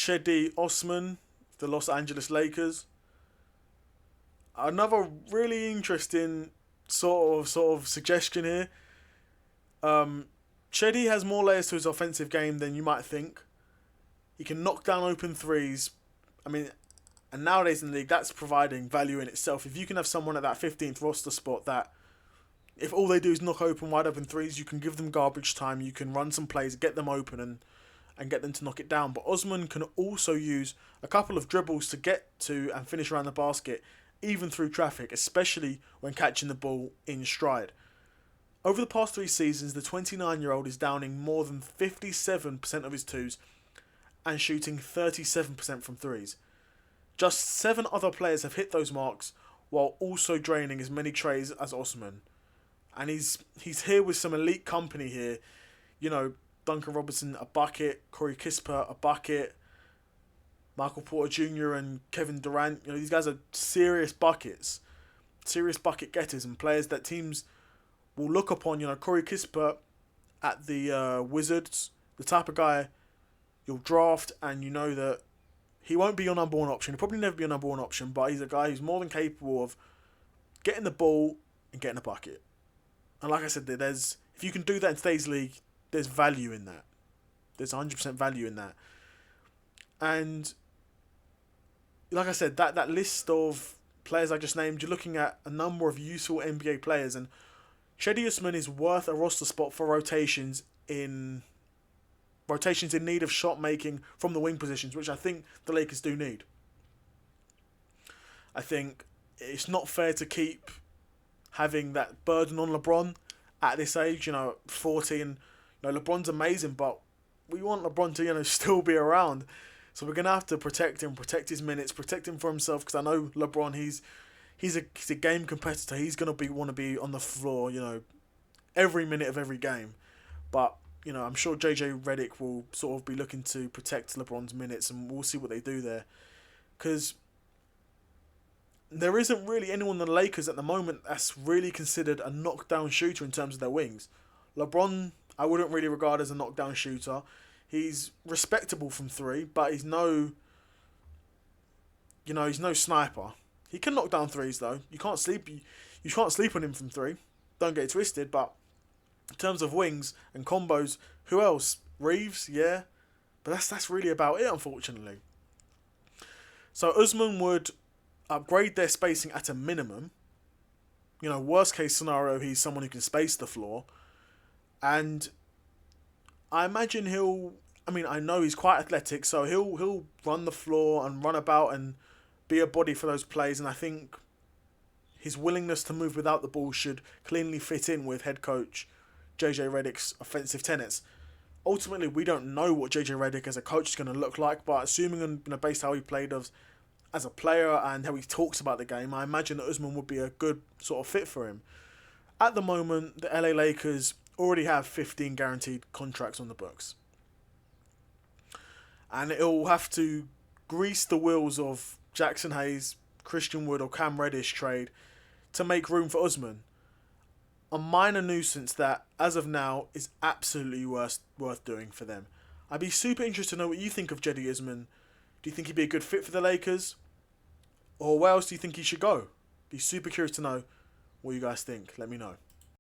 Cedi Osman, the Los Angeles Lakers. Another really interesting sort of suggestion here. Cedi has more layers to his offensive game than you might think. He can knock down open threes. I mean, and nowadays in the league, that's providing value in itself. If you can have someone at that 15th roster spot that, if all they do is knock open wide open threes, you can give them garbage time. You can run some plays, get them open, and get them to knock it down. But Osman can also use a couple of dribbles to get to and finish around the basket, even through traffic, especially when catching the ball in stride. Over the past 3 seasons, the 29-year-old is downing more than 57% of his twos and shooting 37% from threes. Just 7 other players have hit those marks while also draining as many trays as Osman. And he's here with some elite company here. You know, Duncan Robinson, a bucket. Corey Kispert, a bucket. Michael Porter Jr. and Kevin Durant. You know, these guys are serious buckets. Serious bucket getters and players that teams will look upon. You know, Corey Kispert at the Wizards, the type of guy you'll draft and you know that he won't be your number one option. He'll probably never be your number one option, but he's a guy who's more than capable of getting the ball and getting a bucket. And like I said, if you can do that in today's league, there's value in that. There's 100% value in that. And like I said, that list of players I just named, you're looking at a number of useful NBA players, and Cedi Osman is worth a roster spot for rotations in need of shot making from the wing positions, which I think the Lakers do need. I think it's not fair to keep having that burden on LeBron at this age. 40, and LeBron's amazing, but we want LeBron to still be around. So we're gonna have to protect him, protect his minutes, protect him for himself. Because I know LeBron, he's a game competitor. He's gonna want to be on the floor, every minute of every game. But I'm sure JJ Redick will sort of be looking to protect LeBron's minutes, and we'll see what they do there. Because there isn't really anyone in the Lakers at the moment that's really considered a knockdown shooter in terms of their wings. LeBron, I wouldn't really regard as a knockdown shooter. He's respectable from 3, but he's no sniper. He can knock down threes though. You can't sleep on him from 3. Don't get it twisted, but in terms of wings and combos, who else? Reaves, yeah. But that's really about it, unfortunately. So Usman would upgrade their spacing at a minimum. Worst case scenario, he's someone who can space the floor. And I imagine I know he's quite athletic, so he'll run the floor and run about and be a body for those plays. And I think his willingness to move without the ball should cleanly fit in with head coach JJ Redick's offensive tenets. Ultimately, we don't know what JJ Redick as a coach is going to look like, but assuming on based how he played as a player and how he talks about the game, I imagine that Usman would be a good sort of fit for him. At the moment, the LA Lakers already have 15 guaranteed contracts on the books. And it'll have to grease the wheels of Jackson Hayes, Christian Wood or Cam Reddish trade to make room for Usman. A minor nuisance that, as of now, is absolutely worth doing for them. I'd be super interested to know what you think of Cedi Osman. Do you think he'd be a good fit for the Lakers? Or where else do you think he should go? Be super curious to know what you guys think. Let me know.